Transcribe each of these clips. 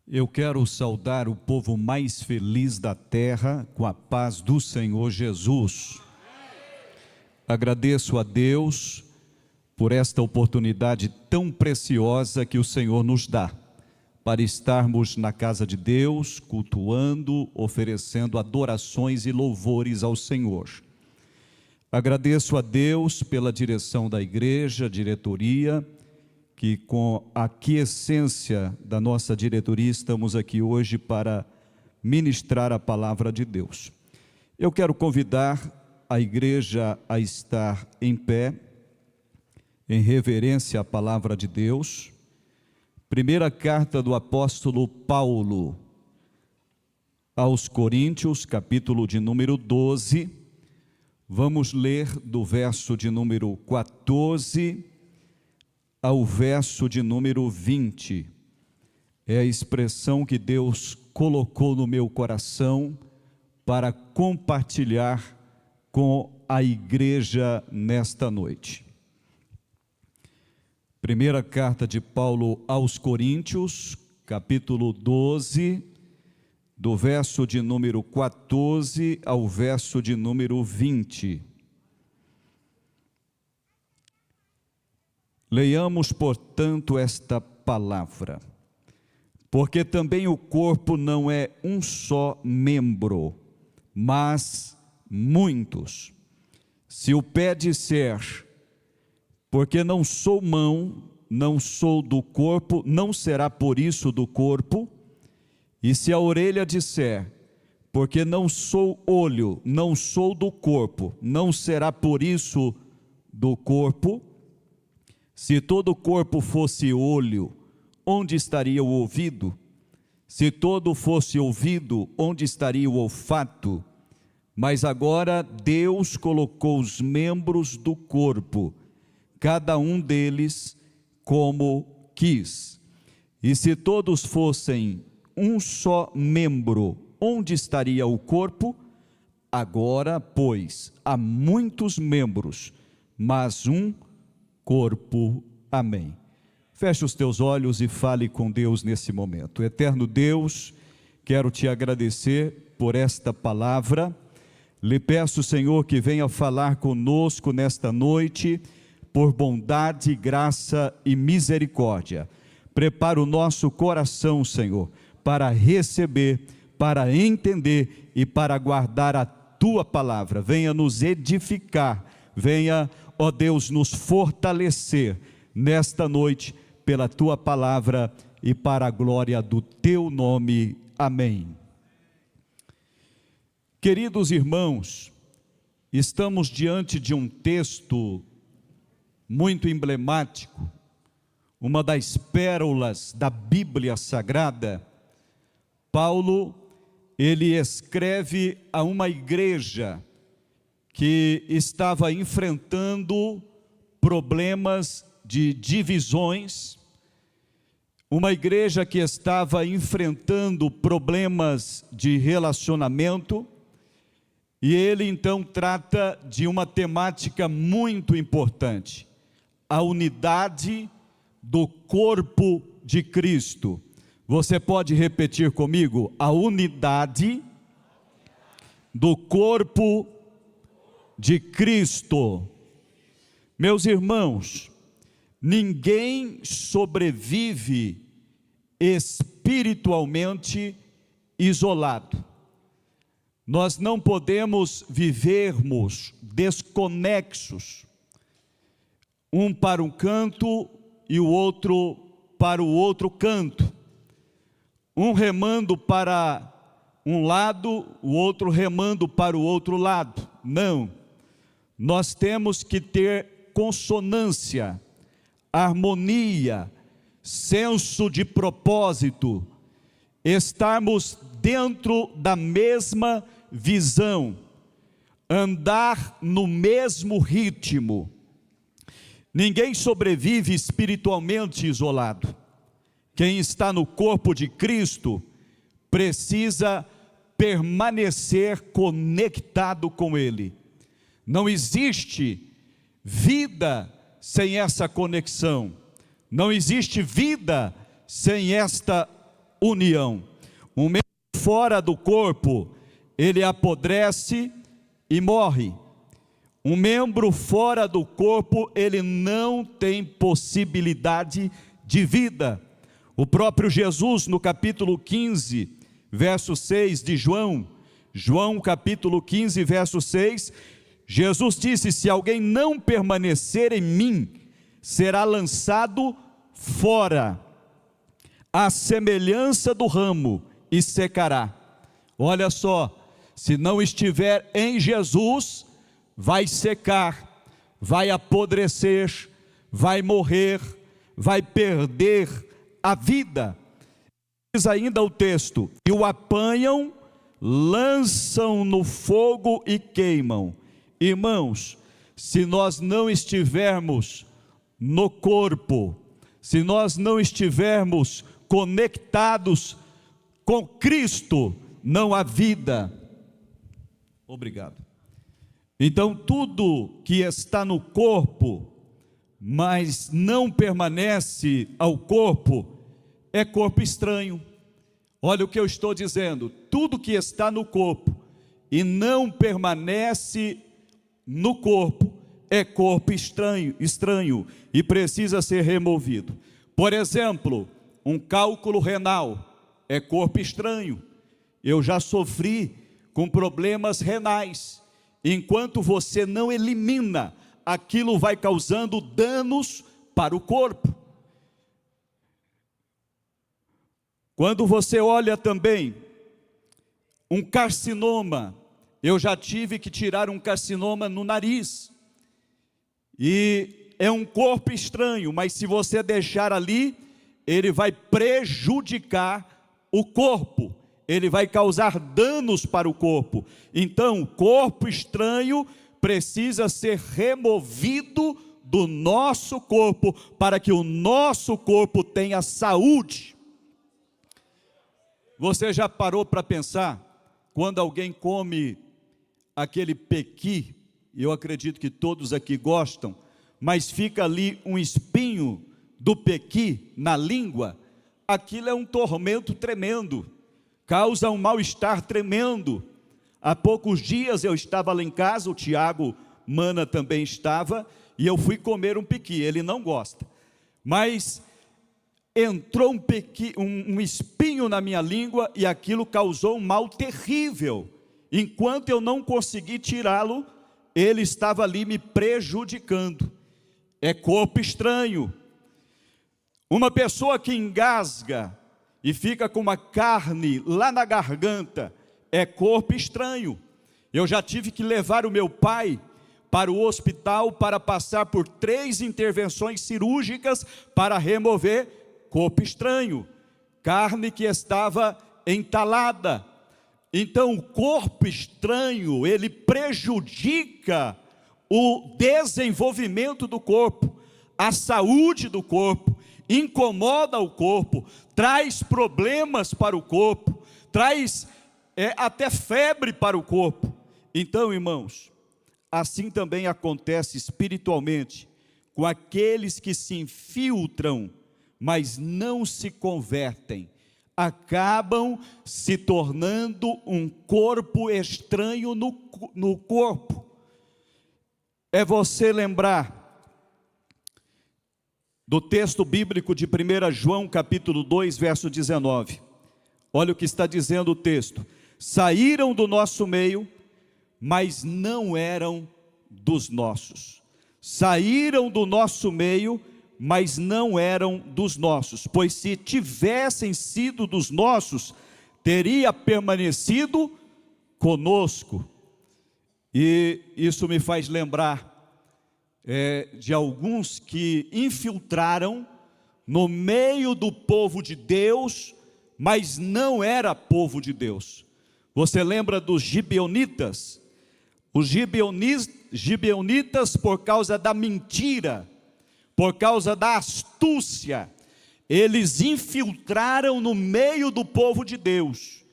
Eu quero saudar o povo mais feliz da terra com a paz do Senhor Jesus. Agradeço a Deus por esta oportunidade tão preciosa que o Senhor nos dá, para estarmos na casa de Deus, cultuando, oferecendo adorações e louvores ao Senhor. Agradeço a Deus pela direção da igreja, diretoria, que com a aquiescência da nossa diretoria estamos aqui hoje para ministrar a palavra de Deus. Eu quero convidar a igreja a estar em pé, em reverência à palavra de Deus. Primeira carta do apóstolo Paulo aos Coríntios, capítulo de número 12, vamos ler do verso de número 14 ao verso de número 20, é a expressão que Deus colocou no meu coração para compartilhar com a igreja nesta noite. Primeira carta de Paulo aos Coríntios, capítulo 12, do verso de número 14 ao verso de número 20. Leiamos, portanto, esta palavra. Porque também o corpo não é um só membro, mas muitos. Se o pé disser, porque não sou mão, não sou do corpo, não será por isso do corpo. E se a orelha disser, porque não sou olho, não sou do corpo, não será por isso do corpo. Se todo o corpo fosse olho, onde estaria o ouvido? Se todo fosse ouvido, onde estaria o olfato? Mas agora Deus colocou os membros do corpo, cada um deles como quis. E se todos fossem um só membro, onde estaria o corpo? Agora, pois, há muitos membros, mas um corpo. Amém. Feche os teus olhos e fale com Deus nesse momento. Eterno Deus, quero te agradecer por esta palavra. Lhe peço, Senhor, que venha falar conosco nesta noite, por bondade, graça e misericórdia. Prepara o nosso coração, Senhor, para receber, para entender e para guardar a tua palavra. Venha nos edificar, venha, ó Deus, nos fortalecer nesta noite pela tua palavra e para a glória do teu nome. Amém. Queridos irmãos, estamos diante de um texto muito emblemático, uma das pérolas da Bíblia Sagrada. Paulo, ele escreve a uma igreja que estava enfrentando problemas de divisões, uma igreja que estava enfrentando problemas de relacionamento, e ele então trata de uma temática muito importante, a unidade do corpo de Cristo. Você pode repetir comigo? A unidade do corpo de Cristo. Meus irmãos, ninguém sobrevive espiritualmente isolado. Nós não podemos vivermos desconexos, um para um canto e o outro para o outro canto, um remando para um lado, o outro remando para o outro lado. Não, nós temos que ter consonância, harmonia, senso de propósito, estarmos dentro da mesma visão, andar no mesmo ritmo. Ninguém sobrevive espiritualmente isolado. Quem está no corpo de Cristo precisa permanecer conectado com Ele. Não existe vida sem essa conexão, não existe vida sem esta união. Um membro fora do corpo, ele apodrece e morre. Um membro fora do corpo, ele não tem possibilidade de vida. O próprio Jesus, no capítulo 15, verso 6 de João capítulo 15, verso 6, Jesus disse: se alguém não permanecer em mim, será lançado fora, à semelhança do ramo, e secará. Olha só, se não estiver em Jesus, vai secar, vai apodrecer, vai morrer, vai perder a vida. Diz ainda o texto: e o apanham, lançam no fogo e queimam. Irmãos, se nós não estivermos no corpo, se nós não estivermos conectados com Cristo, não há vida. Obrigado. Então, tudo que está no corpo, mas não permanece ao corpo, é corpo estranho. Olha o que eu estou dizendo: tudo que está no corpo e não permanece no corpo, é corpo estranho e precisa ser removido. Por exemplo, um cálculo renal é corpo estranho. Eu já sofri com problemas renais. Enquanto você não elimina, aquilo vai causando danos para o corpo. Quando você olha também um carcinoma, eu já tive que tirar um carcinoma no nariz, e é um corpo estranho, mas se você deixar ali, ele vai prejudicar o corpo, ele vai causar danos para o corpo. Então, o corpo estranho precisa ser removido do nosso corpo, para que o nosso corpo tenha saúde. Você já parou para pensar, quando alguém come aquele pequi, eu acredito que todos aqui gostam, mas fica ali um espinho do pequi na língua, aquilo é um tormento tremendo, causa um mal-estar tremendo. Há poucos dias eu estava lá em casa, o Tiago Mana também estava, e eu fui comer um pequi. Ele não gosta, mas entrou um espinho na minha língua, e aquilo causou um mal terrível. Enquanto eu não consegui tirá-lo, ele estava ali me prejudicando. É corpo estranho. Uma pessoa que engasga e fica com uma carne lá na garganta, é corpo estranho. Eu já tive que levar o meu pai para o hospital para passar por 3 intervenções cirúrgicas para remover corpo estranho, carne que estava entalada. Então, o corpo estranho, ele prejudica o desenvolvimento do corpo, a saúde do corpo, incomoda o corpo, traz problemas para o corpo, traz até febre para o corpo. Então, irmãos, assim também acontece espiritualmente com aqueles que se infiltram, mas não se convertem, acabam se tornando um corpo estranho no corpo. É você lembrar do texto bíblico de 1 João capítulo 2, verso 19. Olha o que está dizendo o texto: saíram do nosso meio, mas não eram dos nossos. Saíram do nosso meio, mas não eram dos nossos, pois se tivessem sido dos nossos, teria permanecido conosco. E isso me faz lembrar de alguns que infiltraram no meio do povo de Deus, mas não era povo de Deus. Você lembra dos gibeonitas? Os gibeonitas, por causa da mentira, por causa da astúcia, eles infiltraram no meio do povo de Deus,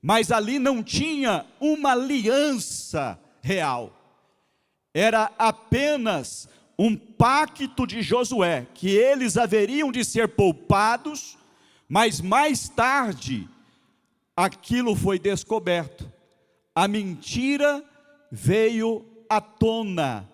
mas ali não tinha uma aliança real, era apenas um pacto de Josué, que eles haveriam de ser poupados, Mas mais tarde, aquilo foi descoberto. A mentira veio à tona.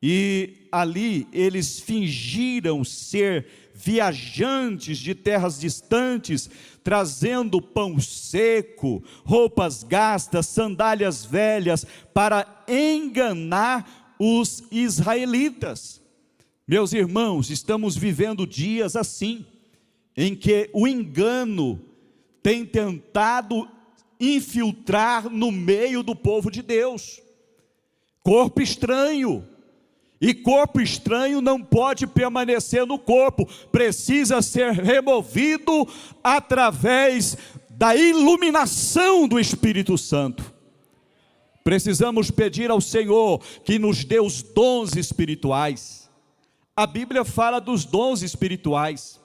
E ali eles fingiram ser viajantes de terras distantes, trazendo pão seco, roupas gastas, sandálias velhas, para enganar os israelitas. Meus irmãos, estamos vivendo dias assim, em que o engano tem tentado infiltrar no meio do povo de Deus. Corpo estranho. E corpo estranho não pode permanecer no corpo, precisa ser removido através da iluminação do Espírito Santo. Precisamos pedir ao Senhor que nos dê os dons espirituais. A Bíblia fala dos dons espirituais,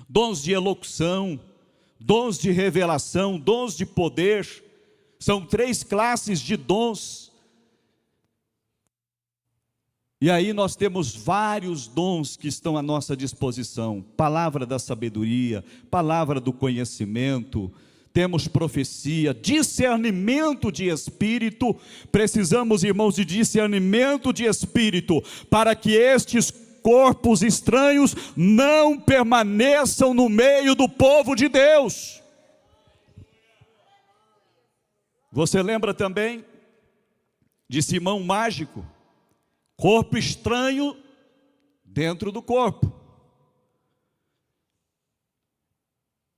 dons de elocução, dons de revelação, dons de poder. São 3 classes de dons. E aí nós temos vários dons que estão à nossa disposição. Palavra da sabedoria, palavra do conhecimento, temos profecia, discernimento de espírito. Precisamos, irmãos, de discernimento de espírito, para que estes corpos estranhos não permaneçam no meio do povo de Deus. Você lembra também de Simão Mágico? Corpo estranho dentro do corpo.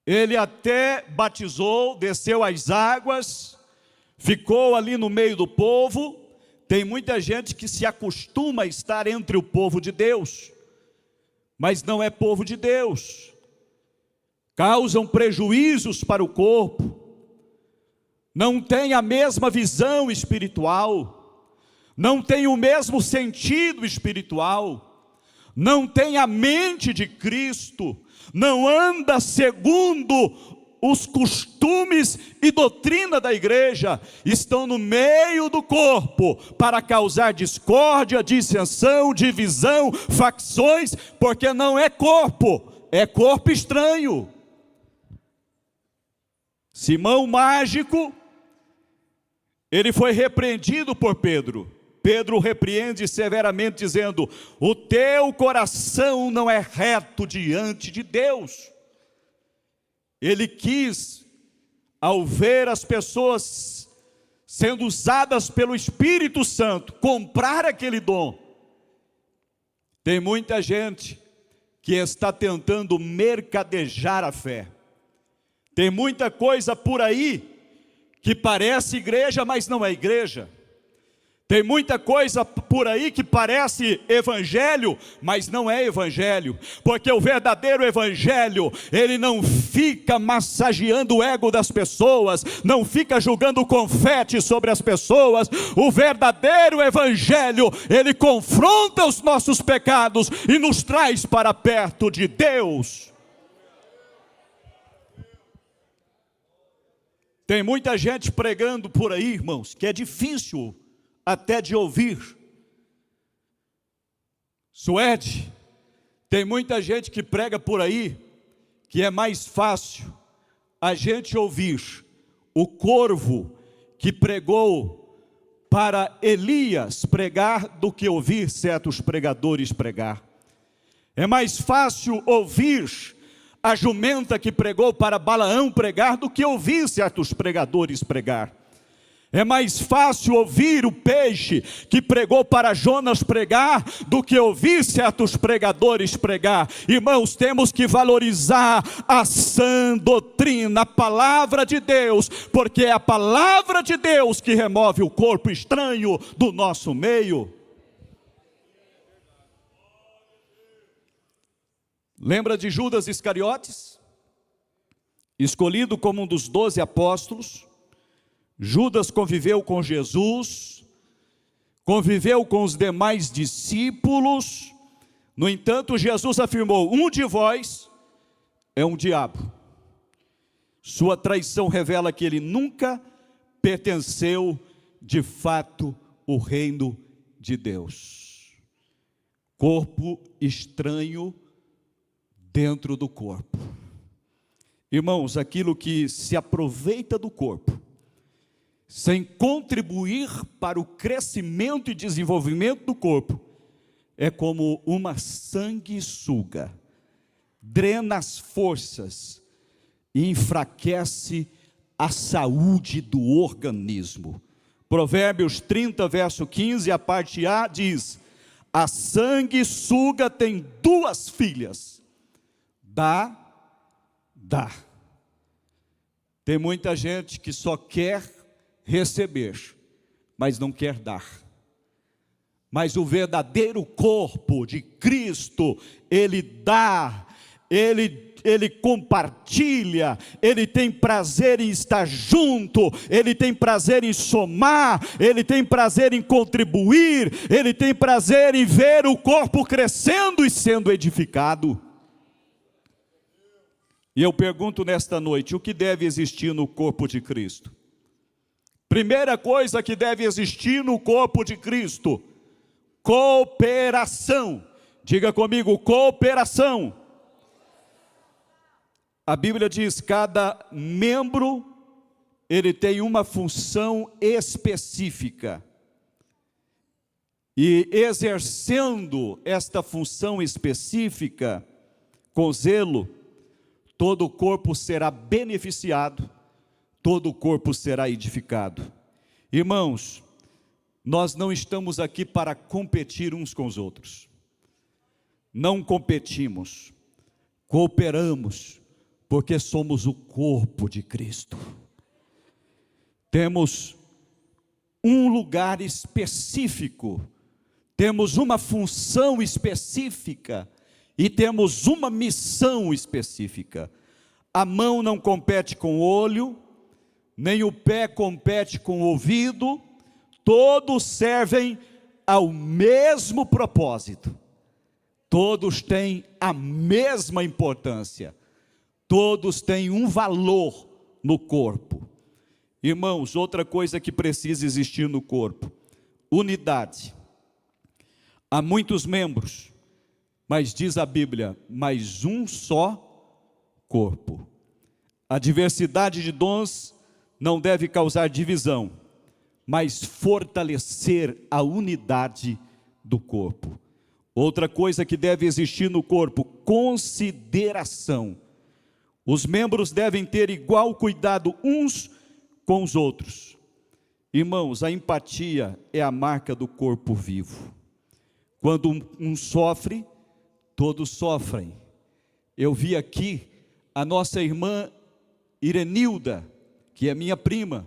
Ele até batizou, desceu as águas, ficou ali no meio do povo. Tem muita gente que se acostuma a estar entre o povo de Deus, mas não é povo de Deus. Causam prejuízos para o corpo, não tem a mesma visão espiritual, não tem o mesmo sentido espiritual, não tem a mente de Cristo, não anda segundo os costumes e doutrina da igreja, estão no meio do corpo para causar discórdia, dissensão, divisão, facções, porque não é corpo, é corpo estranho. Simão Mágico, ele foi repreendido por Pedro. Pedro o repreende severamente, dizendo: o teu coração não é reto diante de Deus. Ele quis, ao ver as pessoas sendo usadas pelo Espírito Santo, comprar aquele dom. Tem muita gente que está tentando mercadejar a fé. Tem muita coisa por aí que parece igreja, mas não é igreja. Tem muita coisa por aí que parece evangelho, mas não é evangelho, porque o verdadeiro evangelho, ele não fica massageando o ego das pessoas, não fica jogando confete sobre as pessoas. O verdadeiro evangelho, ele confronta os nossos pecados e nos traz para perto de Deus. Tem muita gente pregando por aí, irmãos, que é difícil até de ouvir. Suede, tem muita gente que prega por aí, que é mais fácil a gente ouvir o corvo que pregou para Elias pregar, do que ouvir certos pregadores pregar. É mais fácil ouvir a jumenta que pregou para Balaão pregar, do que ouvir certos pregadores pregar. É mais fácil ouvir o peixe que pregou para Jonas pregar, do que ouvir certos pregadores pregar. Irmãos, temos que valorizar a sã doutrina, a palavra de Deus, porque é a palavra de Deus que remove o corpo estranho do nosso meio. Lembra de Judas Iscariotes? Escolhido como um dos 12 apóstolos. Judas conviveu com Jesus, conviveu com os demais discípulos. No entanto, Jesus afirmou: um de vós é um diabo. Sua traição revela que ele nunca pertenceu de fato ao reino de Deus. Corpo estranho dentro do corpo. Irmãos, aquilo que se aproveita do corpo, sem contribuir para o crescimento e desenvolvimento do corpo, é como uma sanguessuga, drena as forças e enfraquece a saúde do organismo. Provérbios 30, verso 15, a parte A diz: a sanguessuga tem duas filhas, dá. Tem muita gente que só quer receber, mas não quer dar. Mas o verdadeiro corpo de Cristo, ele dá, ele compartilha, ele tem prazer em estar junto, ele tem prazer em somar, ele tem prazer em contribuir, ele tem prazer em ver o corpo crescendo e sendo edificado. E eu pergunto nesta noite, o que deve existir no corpo de Cristo? Primeira coisa que deve existir no corpo de Cristo: cooperação. Diga comigo, cooperação. A Bíblia diz: cada membro, ele tem uma função específica. E exercendo esta função específica, com zelo, todo o corpo será beneficiado, todo o corpo será edificado. Irmãos, nós não estamos aqui para competir uns com os outros. Não competimos, cooperamos, porque somos o corpo de Cristo. Temos um lugar específico, temos uma função específica e temos uma missão específica. A mão não compete com o olho, nem o pé compete com o ouvido, todos servem ao mesmo propósito, todos têm a mesma importância, todos têm um valor no corpo. Irmãos, outra coisa que precisa existir no corpo: unidade. Há muitos membros, mas diz a Bíblia, mas um só corpo. A diversidade de dons não deve causar divisão, mas fortalecer a unidade do corpo. Outra coisa que deve existir no corpo: consideração. Os membros devem ter igual cuidado uns com os outros. Irmãos, a empatia é a marca do corpo vivo. Quando um sofre, todos sofrem. Eu vi aqui a nossa irmã Irenilda, que é minha prima,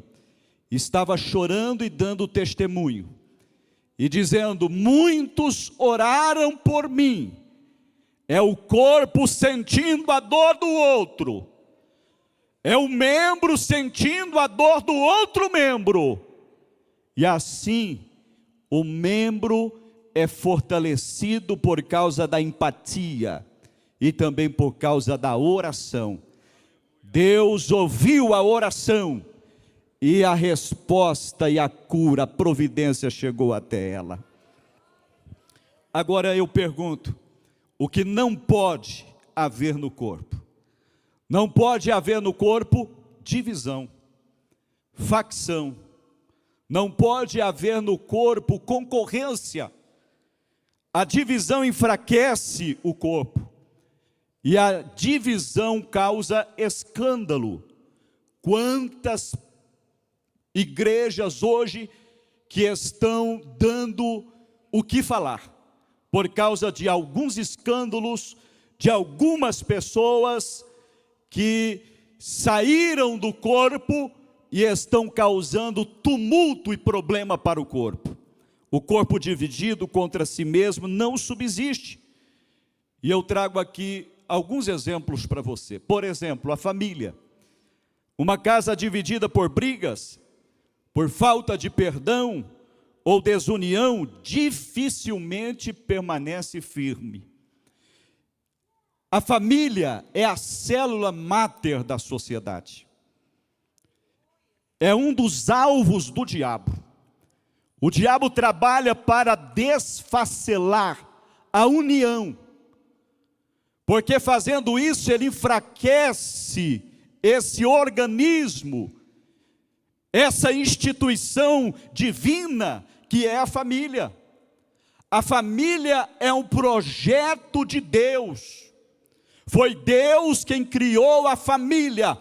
estava chorando e dando testemunho, e dizendo: muitos oraram por mim. É o corpo sentindo a dor do outro, é o membro sentindo a dor do outro membro, e assim o membro é fortalecido por causa da empatia e também por causa da oração. Deus ouviu a oração e a resposta e a cura, a providência chegou até ela. Agora eu pergunto: o que não pode haver no corpo? Não pode haver no corpo divisão, facção. Não pode haver no corpo concorrência. A divisão enfraquece o corpo, e a divisão causa escândalo. Quantas igrejas hoje que estão dando o que falar, por causa de alguns escândalos, de algumas pessoas que saíram do corpo e estão causando tumulto e problema para o corpo. O corpo dividido contra si mesmo não subsiste. E eu trago aqui alguns exemplos para você. Por exemplo, a família. Uma casa dividida por brigas, por falta de perdão ou desunião, dificilmente permanece firme. A família é a célula máter da sociedade. É um dos alvos do diabo. O diabo trabalha para desfacelar a união, porque fazendo isso ele enfraquece esse organismo, essa instituição divina que é a família. A família é um projeto de Deus. Foi Deus quem criou a família.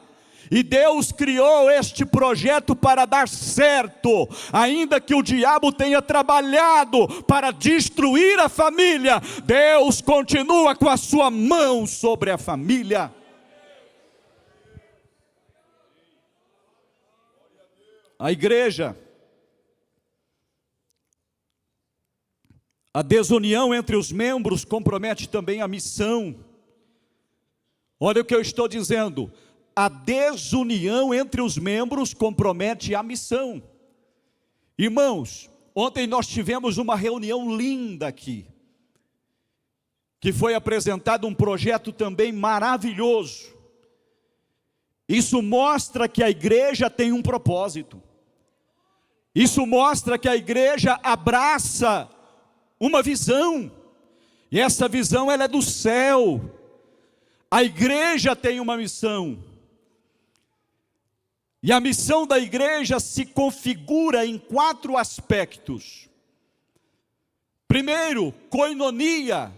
E Deus criou este projeto para dar certo, ainda que o diabo tenha trabalhado para destruir a família, Deus continua com a sua mão sobre a família. A igreja, a desunião entre os membros compromete também a missão. Olha o que eu estou dizendo. A desunião entre os membros compromete a missão. Irmãos, ontem nós tivemos uma reunião linda aqui, que foi apresentado um projeto também maravilhoso. Isso mostra que a igreja tem um propósito. Isso mostra que a igreja abraça uma visão, e essa visão ela é do céu. A igreja tem uma missão. E a missão da igreja se configura em 4 aspectos. Primeiro, koinonia,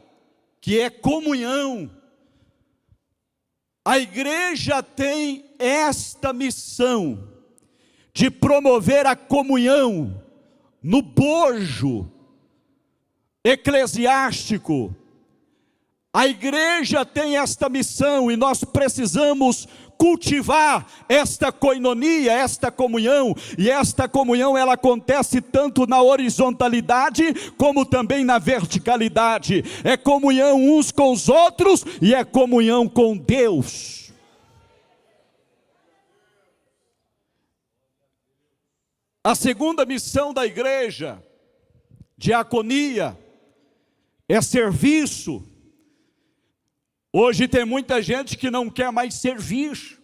que é comunhão. A igreja tem esta missão de promover a comunhão no bojo eclesiástico. A igreja tem esta missão e nós precisamos cultivar esta koinonia, esta comunhão. E esta comunhão ela acontece tanto na horizontalidade como também na verticalidade. É comunhão uns com os outros e é comunhão com Deus. A segunda missão da igreja, diaconia, é serviço. Hoje tem muita gente que não quer mais servir.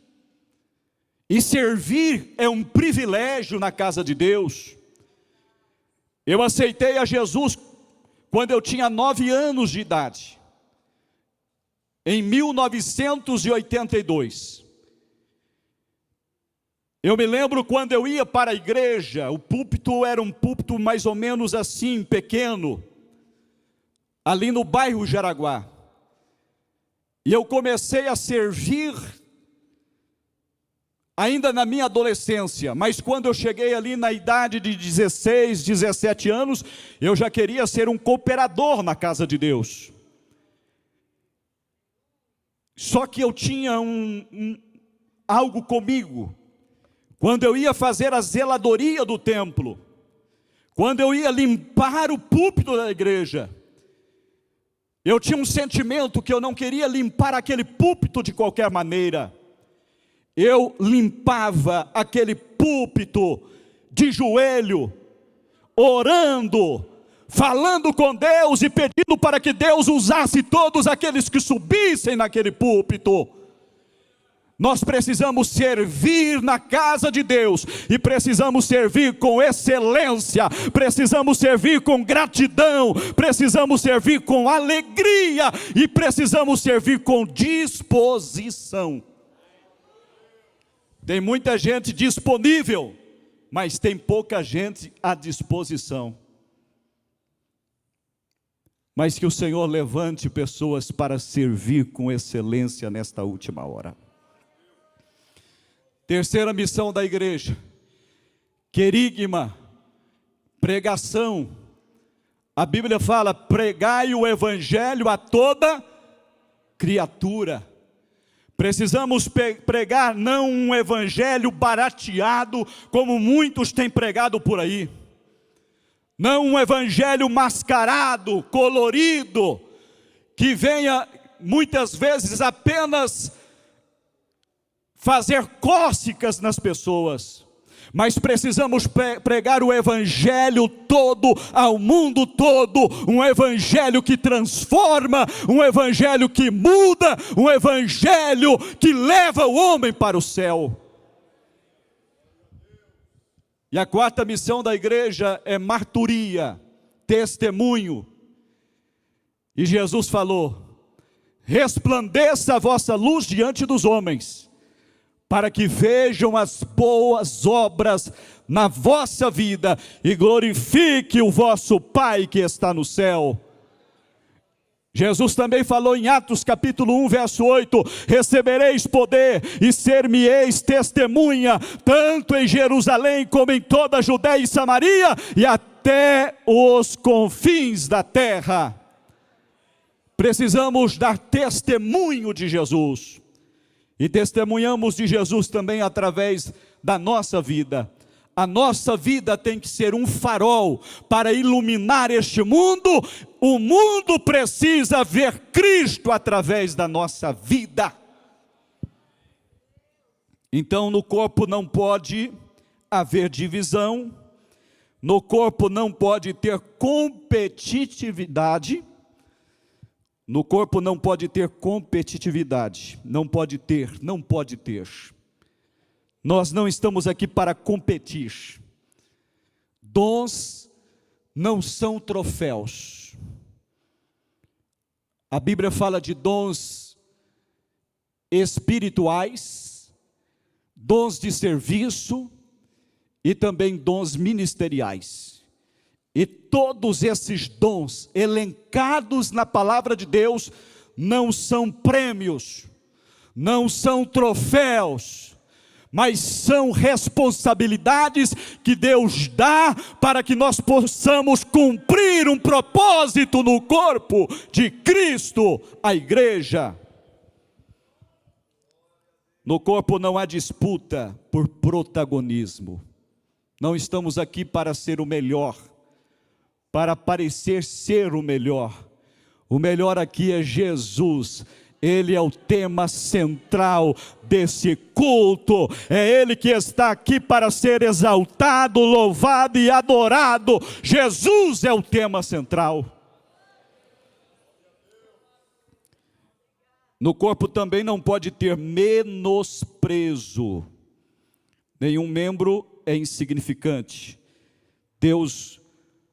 E servir é um privilégio na casa de Deus. Eu aceitei a Jesus quando eu tinha 9 anos de idade. Em 1982. Eu me lembro quando eu ia para a igreja, o púlpito era um púlpito mais ou menos assim, pequeno, ali no bairro Jaraguá. E eu comecei a servir ainda na minha adolescência, mas quando eu cheguei ali na idade de 16, 17 anos, eu já queria ser um cooperador na casa de Deus. Só que eu tinha algo comigo. Quando eu ia fazer a zeladoria do templo, quando eu ia limpar o púlpito da igreja, eu tinha um sentimento que eu não queria limpar aquele púlpito de qualquer maneira. Eu limpava aquele púlpito de joelho, orando, falando com Deus e pedindo para que Deus usasse todos aqueles que subissem naquele púlpito. Nós precisamos servir na casa de Deus, e precisamos servir com excelência, precisamos servir com gratidão, precisamos servir com alegria, e precisamos servir com disposição. Tem muita gente disponível, mas tem pouca gente à disposição. Mas que o Senhor levante pessoas para servir com excelência nesta última hora. Terceira missão da igreja, querigma, pregação. A Bíblia fala, pregai o evangelho a toda criatura. Precisamos pregar não um evangelho barateado, como muitos têm pregado por aí. Não um evangelho mascarado, colorido, que venha muitas vezes apenas fazer cócegas nas pessoas, mas precisamos pregar o evangelho todo, ao mundo todo, um evangelho que transforma, um evangelho que muda, um evangelho que leva o homem para o céu. E a quarta missão da igreja é marturia, testemunho. E Jesus falou, resplandeça a vossa luz diante dos homens, para que vejam as boas obras na vossa vida e glorifique o vosso Pai que está no céu. Jesus também falou em Atos capítulo 1, verso 8, recebereis poder e ser-me-eis testemunha, tanto em Jerusalém como em toda a Judéia e Samaria, e até os confins da terra. Precisamos dar testemunho de Jesus, e testemunhamos de Jesus também através da nossa vida. A nossa vida tem que ser um farol para iluminar este mundo. O mundo precisa ver Cristo através da nossa vida. Então no corpo não pode haver divisão, no corpo não pode ter competitividade, no corpo não pode ter competitividade, não pode ter. Nós não estamos aqui para competir. Dons não são troféus. A Bíblia fala de dons espirituais, dons de serviço e também dons ministeriais. E todos esses dons elencados na palavra de Deus não são prêmios, não são troféus, mas são responsabilidades que Deus dá para que nós possamos cumprir um propósito no corpo de Cristo, a igreja. No corpo não há disputa por protagonismo. Não estamos aqui para ser o melhor, para parecer ser o melhor. O melhor aqui é Jesus. Ele é o tema central desse culto, é Ele que está aqui para ser exaltado, louvado e adorado. Jesus é o tema central. No corpo também não pode ter menosprezo, nenhum membro é insignificante. Deus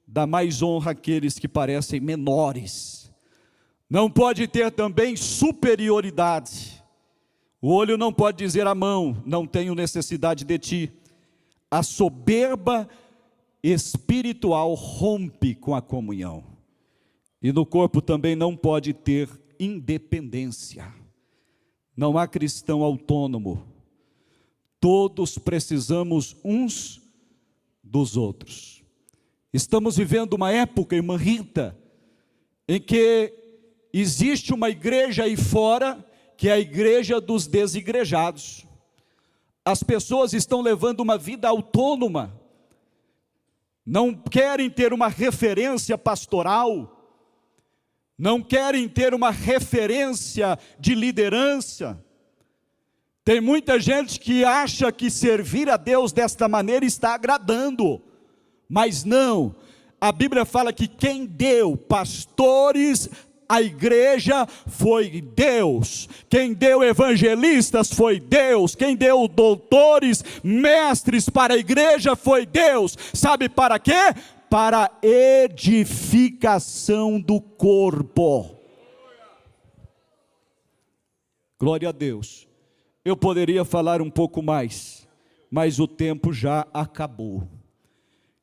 dá mais honra àqueles que parecem menores. Não pode ter também superioridade. O olho não pode dizer à mão, não tenho necessidade de ti. A soberba espiritual rompe com a comunhão. E no corpo também não pode ter independência. Não há cristão autônomo. Todos precisamos uns dos outros. Estamos vivendo uma época, irmã Rita, em que existe uma igreja aí fora, que é a igreja dos desigrejados. As pessoas estão levando uma vida autônoma, não querem ter uma referência pastoral, não querem ter uma referência de liderança. Tem muita gente que acha que servir a Deus desta maneira está agradando, mas não. A Bíblia fala que quem deu pastores a igreja foi Deus, quem deu evangelistas foi Deus, quem deu doutores, mestres para a igreja foi Deus. Sabe para quê? Para edificação do corpo. Glória a Deus. Eu poderia falar um pouco mais, mas o tempo já acabou.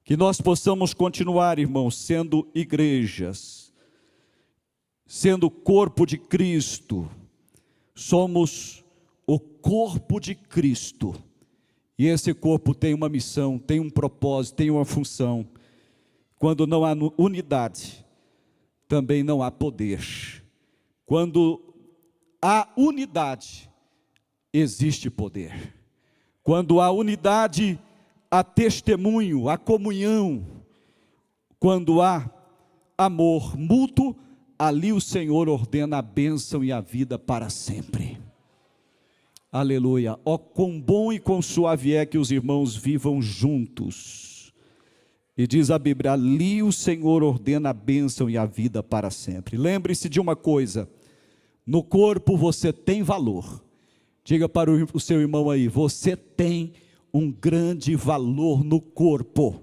Que nós possamos continuar, irmãos, sendo igrejas, sendo o corpo de Cristo. Somos o corpo de Cristo, e esse corpo tem uma missão, tem um propósito, tem uma função. Quando não há unidade, também não há poder. Quando há unidade, existe poder. Quando há unidade, há testemunho, há comunhão. Quando há amor mútuo, ali o Senhor ordena a bênção e a vida para sempre. Aleluia. Ó, quão bom e quão suave é que os irmãos vivam juntos. E diz a Bíblia, ali o Senhor ordena a bênção e a vida para sempre. Lembre-se de uma coisa, no corpo você tem valor. Diga para o seu irmão aí, você tem um grande valor no corpo.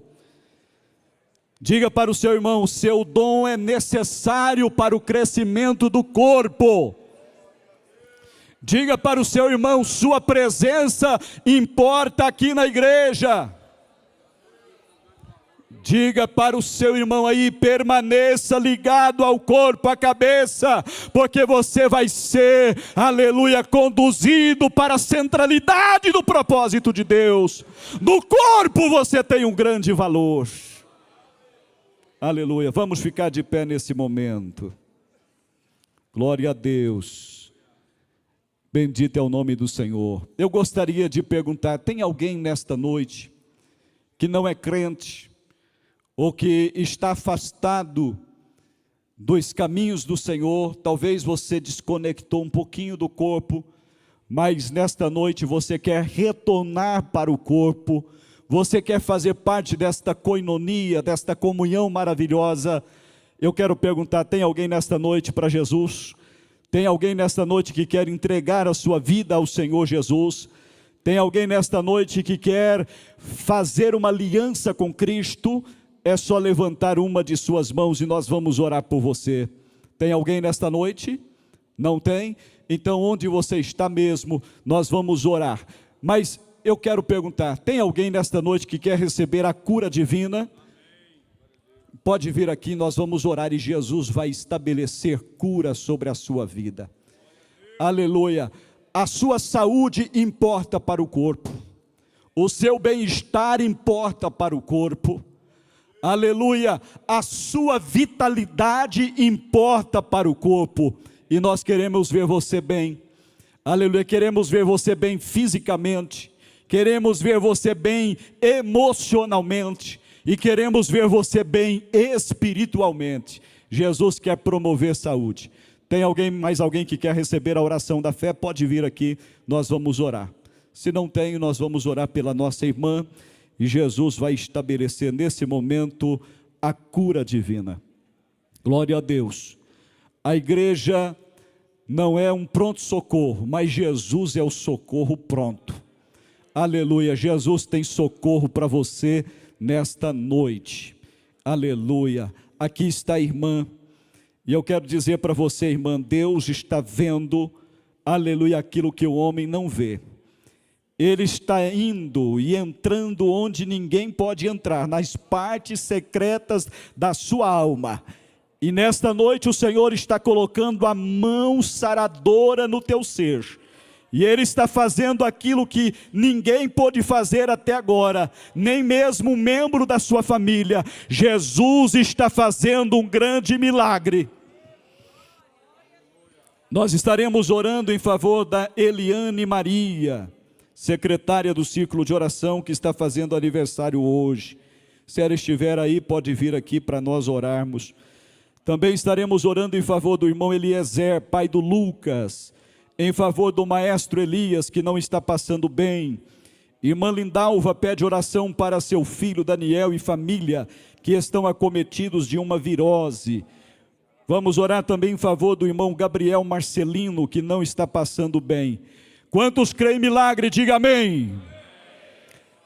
Diga para o seu irmão, o seu dom é necessário para o crescimento do corpo. Diga para o seu irmão: sua presença importa aqui na igreja. Diga para o seu irmão aí: permaneça ligado ao corpo, à cabeça, porque você vai ser, aleluia, conduzido para a centralidade do propósito de Deus. No corpo você tem um grande valor. Aleluia. Vamos ficar de pé nesse momento. Glória a Deus. Bendito é o nome do Senhor. Eu gostaria de perguntar: tem alguém nesta noite que não é crente, ou que está afastado dos caminhos do Senhor? Talvez você desconectou um pouquinho do corpo, mas nesta noite você quer retornar para o corpo, você quer fazer parte desta coinonia, desta comunhão maravilhosa. Eu quero perguntar: tem alguém nesta noite para Jesus? Tem alguém nesta noite que quer entregar a sua vida ao Senhor Jesus? Tem alguém nesta noite que quer fazer uma aliança com Cristo? É só levantar uma de suas mãos e nós vamos orar por você. Tem alguém nesta noite? Não tem? Então, onde você está mesmo, nós vamos orar. Mas eu quero perguntar: tem alguém nesta noite que quer receber a cura divina? Pode vir aqui, nós vamos orar e Jesus vai estabelecer cura sobre a sua vida. Aleluia. A sua saúde importa para o corpo, o seu bem-estar importa para o corpo. Aleluia, a sua vitalidade importa para o corpo, e nós queremos ver você bem. Aleluia, queremos ver você bem fisicamente, queremos ver você bem emocionalmente, e queremos ver você bem espiritualmente. Jesus quer promover saúde. Tem alguém, mais alguém que quer receber a oração da fé? Pode vir aqui, nós vamos orar. Se não tem, nós vamos orar pela nossa irmã, e Jesus vai estabelecer nesse momento a cura divina. Glória a Deus. A igreja não é um pronto-socorro, mas Jesus é o socorro pronto. Aleluia, Jesus tem socorro para você nesta noite. Aleluia. Aqui está a irmã, e eu quero dizer para você, irmã, Deus está vendo, aleluia, aquilo que o homem não vê. Ele está indo e entrando onde ninguém pode entrar, nas partes secretas da sua alma. E nesta noite o Senhor está colocando a mão saradora no teu ser. E Ele está fazendo aquilo que ninguém pôde fazer até agora, nem mesmo um membro da sua família. Jesus está fazendo um grande milagre. Nós estaremos orando em favor da Eliane Maria, secretária do círculo de oração, que está fazendo aniversário hoje. Se ela estiver aí, pode vir aqui para nós orarmos. Também estaremos orando em favor do irmão Eliezer, pai do Lucas, em favor do maestro Elias, que não está passando bem. Irmã Lindalva pede oração para seu filho Daniel e família, que estão acometidos de uma virose. Vamos orar também em favor do irmão Gabriel Marcelino, que não está passando bem. Quantos creem em milagre, diga amém.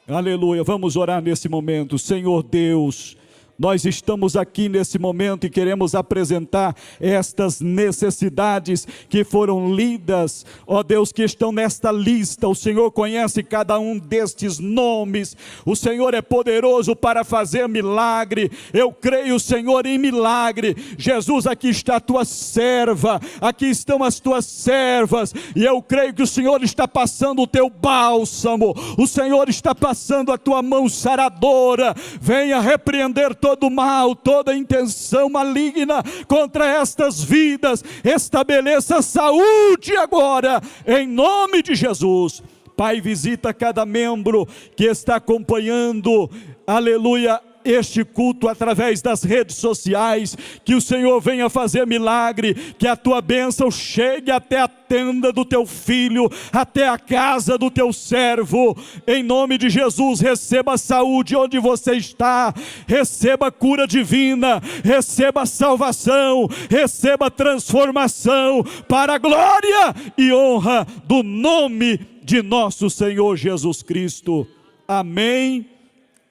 Aleluia, vamos orar nesse momento. Senhor Deus, nós estamos aqui nesse momento e queremos apresentar estas necessidades que foram lidas, ó Deus, que estão nesta lista. O Senhor conhece cada um destes nomes, o Senhor é poderoso para fazer milagre. Eu creio, Senhor, em milagre. Jesus, aqui está a tua serva, aqui estão as tuas servas, e eu creio que o Senhor está passando o teu bálsamo, o Senhor está passando a tua mão saradora. Venha repreender todo mal, toda intenção maligna contra estas vidas. Estabeleça saúde agora, em nome de Jesus. Pai, visita cada membro que está acompanhando, aleluia, este culto através das redes sociais. Que o Senhor venha fazer milagre, que a tua bênção chegue até a tenda do teu filho, até a casa do teu servo, em nome de Jesus. Receba saúde onde você está, receba cura divina, receba salvação, receba transformação, para a glória e honra do nome de nosso Senhor Jesus Cristo. Amém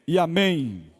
e amém.